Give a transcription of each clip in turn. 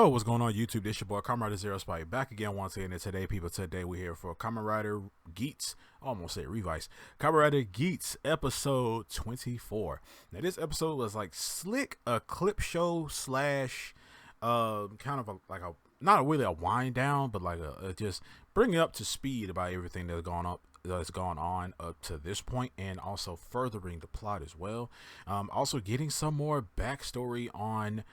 Yo, what's going on YouTube? This your boy Kamen Rider Zero Spike back again once again. And today, people, today we're here for Kamen Rider Geats. I almost said Revice. Kamen Rider Geats episode 24. Now this episode was like slick, a clip show slash kind of like a not really a wind down, but like a just bring you up to speed about everything that's gone on up to this point, and also furthering the plot as well. Also getting some more backstory on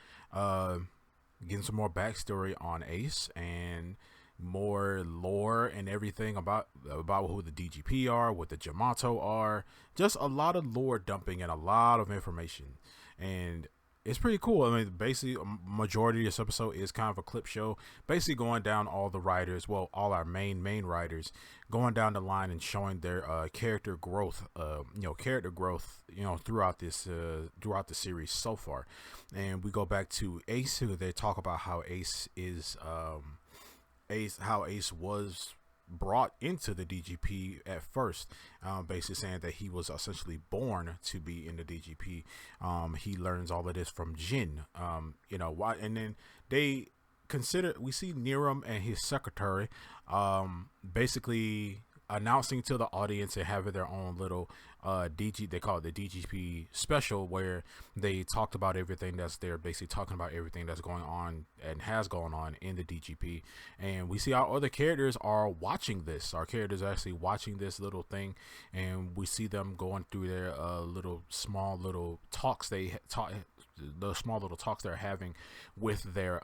Ace and more lore and everything about who the DGP are, what the Jamato are. Just a lot of lore dumping and a lot of information, and it's pretty cool. I mean, basically, a majority of this episode is kind of a clip show, basically going down all the writers, well, all our main writers, going down the line and showing their character growth, throughout the series so far. And we go back to Ace, who they talk about how Ace was brought into the DGP at first, basically saying that he was essentially born to be in the DGP. He learns all of this from Jin, why, and then we see Niram and his secretary basically announcing to the audience and having their own little they call it the DGP special, where they talked about everything that's there, basically talking about everything that's going on and has gone on in the DGP. And we see our other characters are watching this. Our characters are actually watching this little thing, and we see them going through their small little talks they're having with their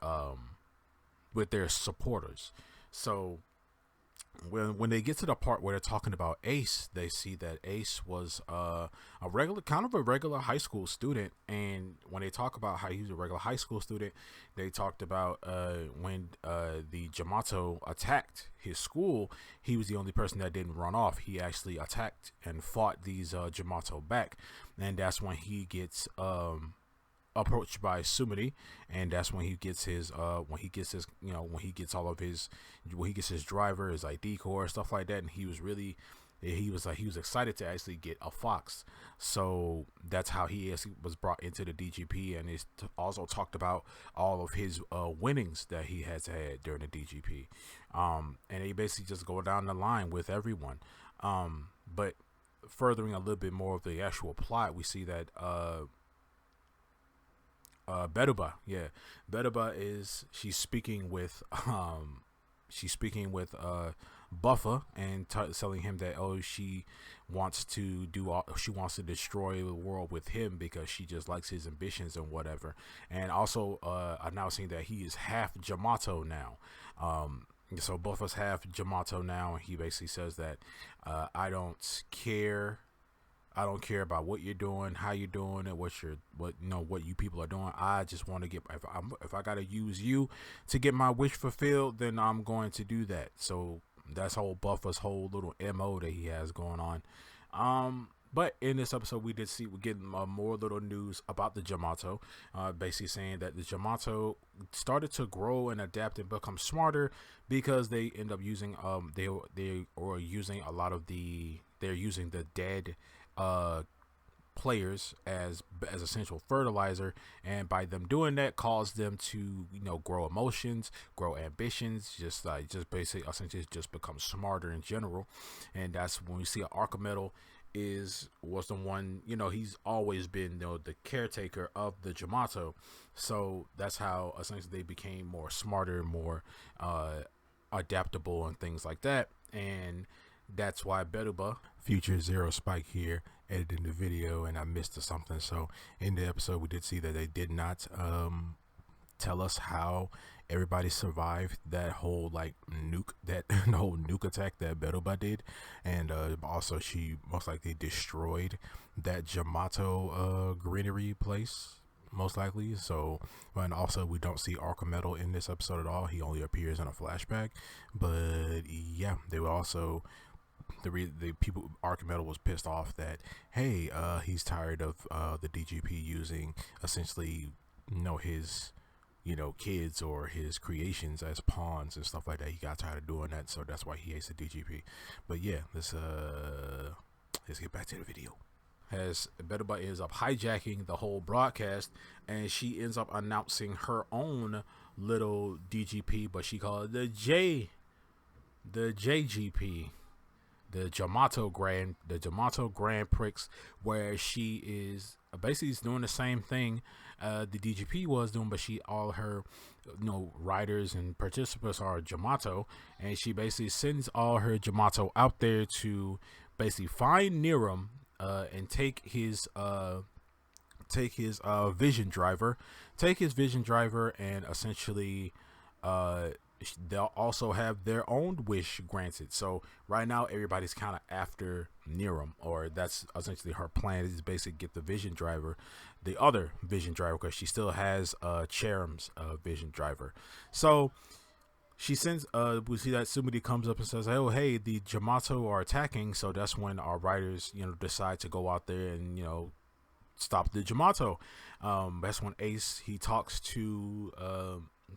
supporters. So when they get to the part where they're talking about Ace, they see that Ace was a regular high school student. And when they talk about how he was a regular high school student, they talked about when the Jamato attacked his school, he was the only person that didn't run off. He actually attacked and fought these Jamato back, and that's when he gets approached by Sumini, and that's when he gets his driver, his ID core, stuff like that. And he was excited to actually get a fox. So that's how he actually was brought into the DGP, and he's also talked about all of his winnings that he has had during the DGP. And they basically just go down the line with everyone. But furthering a little bit more of the actual plot, we see that Beruba she's speaking with Buffer, and telling him that she wants to destroy the world with him because she just likes his ambitions and whatever. And also announcing that he is half Jamato now. So Buffer's half Jamato now, and he basically says that I don't care about what you're doing, how you're doing it, what you people are doing. I just want to get, if I gotta use you to get my wish fulfilled, then I'm going to do that. So that's Buffer's whole little MO that he has going on. But in this episode, we're getting more little news about the Jamato, basically saying that the Jamato started to grow and adapt and become smarter because they end up using they're using the dead players as essential fertilizer, and by them doing that caused them to grow emotions, grow ambitions, just basically essentially just become smarter in general. And that's when we see Archimetal was the one, he's always been the caretaker of the Jamato. So that's how essentially they became more smarter, more adaptable and things like that. And that's why Beruba, Future Zero Spike here, editing the video, and I missed something. So in the episode, we did see that they did not tell us how everybody survived that whole nuke attack that Beruba did, and also she most likely destroyed that Jamato greenery place, most likely. So, and also we don't see Archimetal in this episode at all. He only appears in a flashback. But yeah, they were also the people. Archimetal was pissed off that, hey, he's tired of the DGP using essentially his kids or his creations as pawns and stuff like that. He got tired of doing that, so that's why he hates the DGP. But yeah, let's get back to the video. ends up hijacking the whole broadcast, and she ends up announcing her own little DGP, but she called it the JGP, the Jamato Grand Prix, where she is basically doing the same thing the DGP was doing, but all her riders and participants are Jamato, and she basically sends all her Jamato out there to basically find Niram and take his vision driver, and essentially they'll also have their own wish granted. So right now everybody's kind of after Niram, or that's essentially her plan, is basically get the vision driver, the other vision driver, because she still has Cherim's vision driver. So she sends we see that somebody comes up and says, oh hey, the Jamato are attacking. So that's when our riders decide to go out there and stop the Jamato. That's when Ace, he talks to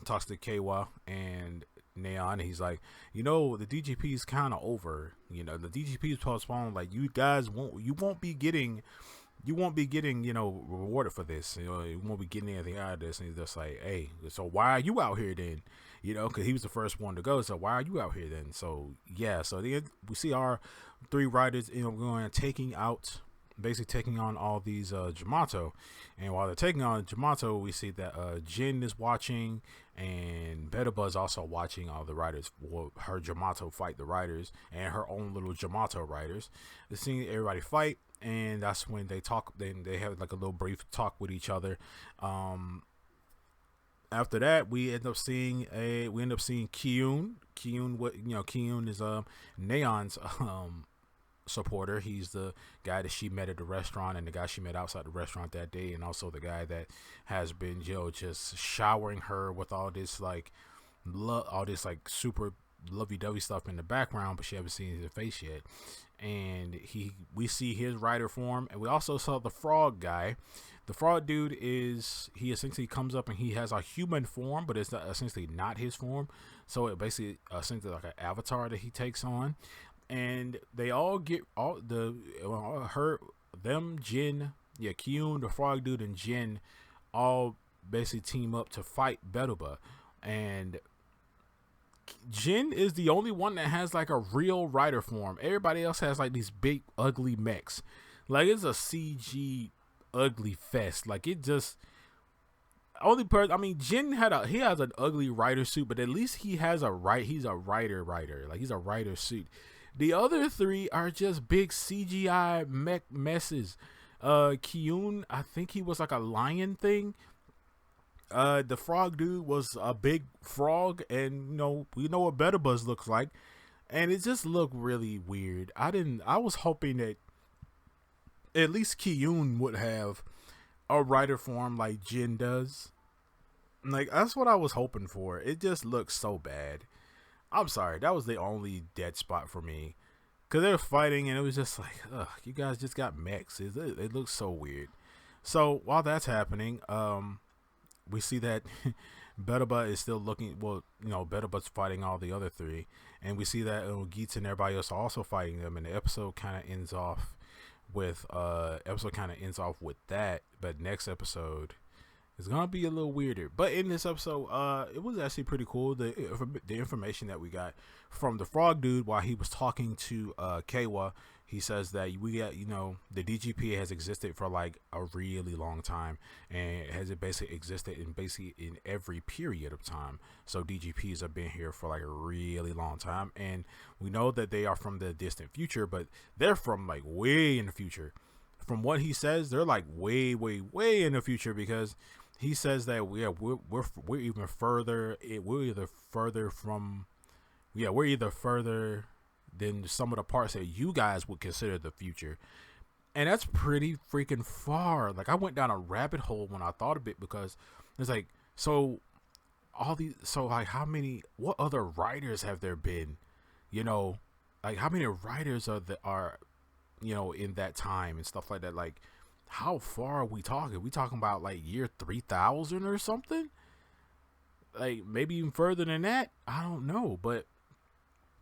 Kawa and Neon. He's like, the DGP is kind of over. The DGP is postponed. Like, you guys won't be getting rewarded for this. You won't be getting anything out of this. And he's just like, hey, so why are you out here then? Because he was the first one to go. So why are you out here then? So yeah, so then we see our three riders going and taking on all these Jamato. And while they're taking on Jamato, we see that Jin is watching, and Betaba is also watching all the riders, her Jamato fight the riders, and her own little Jamato riders. They're seeing everybody fight, and that's when they talk. Then they have like a little brief talk with each other. After that, we end up seeing Kyun. Kyun is Neon's supporter. He's the guy that she met at the restaurant, and the guy she met outside the restaurant that day, and also the guy that has been just showering her with all this like super lovey-dovey stuff in the background, but she haven't seen his face yet. And we see his rider form, and we also saw the frog guy. The frog dude he essentially comes up and he has a human form, but it's essentially not his form. So it basically essentially like an avatar that he takes on. And they all get Jin, Kyun, the frog dude, and Jin all basically team up to fight Beruba. And Jin is the only one that has like a real rider form. Everybody else has like these big ugly mechs. Like, it's a CG ugly fest. Like, it just Jin has an ugly rider suit, but at least he's a rider. Like, he's a rider suit. The other three are just big CGI mech messes. Kyun, I think he was like a lion thing. The frog dude was a big frog, and we know what Better Buzz looks like, and it just looked really weird. I was hoping that at least Kyun would have a rider form like Jin does. Like, that's what I was hoping for. It just looks so bad. I'm sorry, that was the only dead spot for me, because they were fighting and it was just like, ugh, you guys just got mechs. It looks so weird. So while that's happening, we see that Beruba is still looking. Well, Beruba's fighting all the other three, and we see that Geats and everybody else are also fighting them. And the episode kind of ends off with that. But next episode is gonna be a little weirder. But in this episode, it was actually pretty cool. The information that we got from the frog dude while he was talking to Kawa. He says that we got, the DGP has existed for like a really long time, and has it basically existed in every period of time. So DGPs have been here for like a really long time, and we know that they are from the distant future, but they're from like way in the future. From what he says, they're like way in the future, because he says that we're even further. We're either further than some of the parts that you guys would consider the future. And that's pretty freaking far. Like, I went down a rabbit hole when I thought of it, because it's like, what other writers have there been? Like, how many writers are in that time and stuff like that? Like, how far are we talking? We talking about like year 3000 or something? Like, maybe even further than that? I don't know, but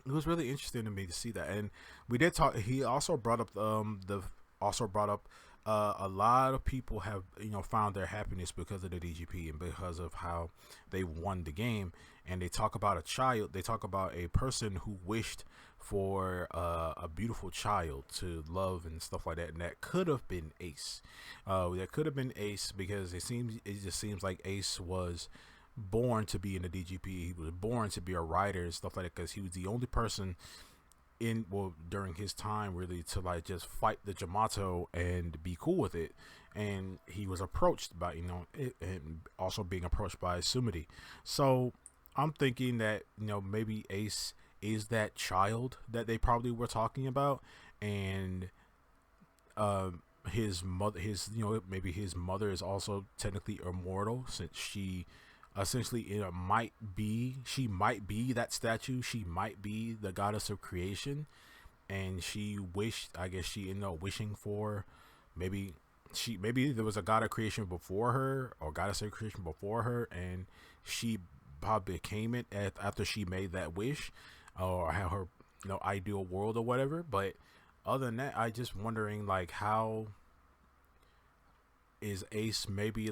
it was really interesting to me to see that. And we did talk. He also brought up the also brought up a lot of people have found their happiness because of the DGP and because of how they won the game. And they talk about a child. They talk about a person who wished for a beautiful child to love and stuff like that. And that could have been Ace. That could have been Ace because it just seems like Ace was born to be in the DGP. He was born to be a writer and stuff like that because he was the only person during his time really to like just fight the Jamato and be cool with it. And he was approached by and also being approached by Sumidi. So I'm thinking that maybe Ace is that child that they probably were talking about. And his mother, maybe his mother is also technically immortal, since she essentially she might be that statue. She might be the goddess of creation, and she wished, I guess she ended up wishing for, maybe there was a god of creation before her, or goddess of creation before her, and she probably became it after she made that wish, or had her ideal world or whatever. But other than that, I just wondering, like, how is Ace, maybe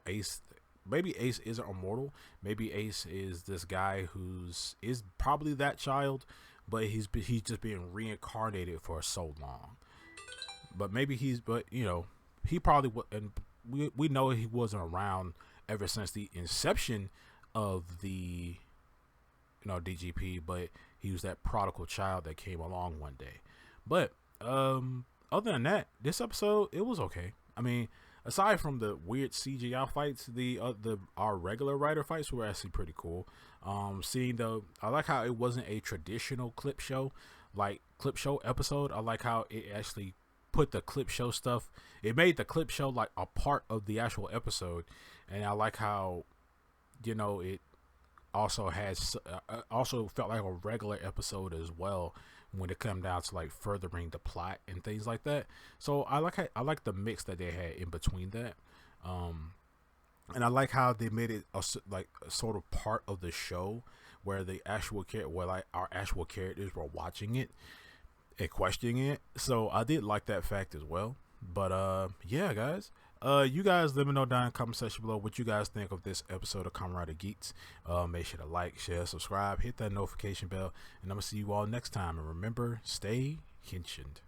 Ace, maybe Ace isn't immortal. Maybe Ace is this guy is probably that child, but he's just being reincarnated for so long. But maybe he probably and we know he wasn't around ever since the inception of the DGP, but he was that prodigal child that came along one day. But other than that, this episode, it was okay. I mean, aside from the weird CGI fights, our regular writer fights were actually pretty cool. I like how it wasn't a traditional clip show episode. I like how it actually put the clip show stuff. It made the clip show like a part of the actual episode, and I like how it also also felt like a regular episode as well when it come down to like furthering the plot and things like that. So I like the mix that they had in between that, and I like how they made it a sort of part of the show where our actual characters were watching it and questioning it. So I did like that fact as well. But yeah, guys. You guys let me know down in the comment section below what you guys think of this episode of Kamen Geats. Make sure to like, share, subscribe, hit that notification bell, and I'm gonna see you all next time. And remember, stay henshined.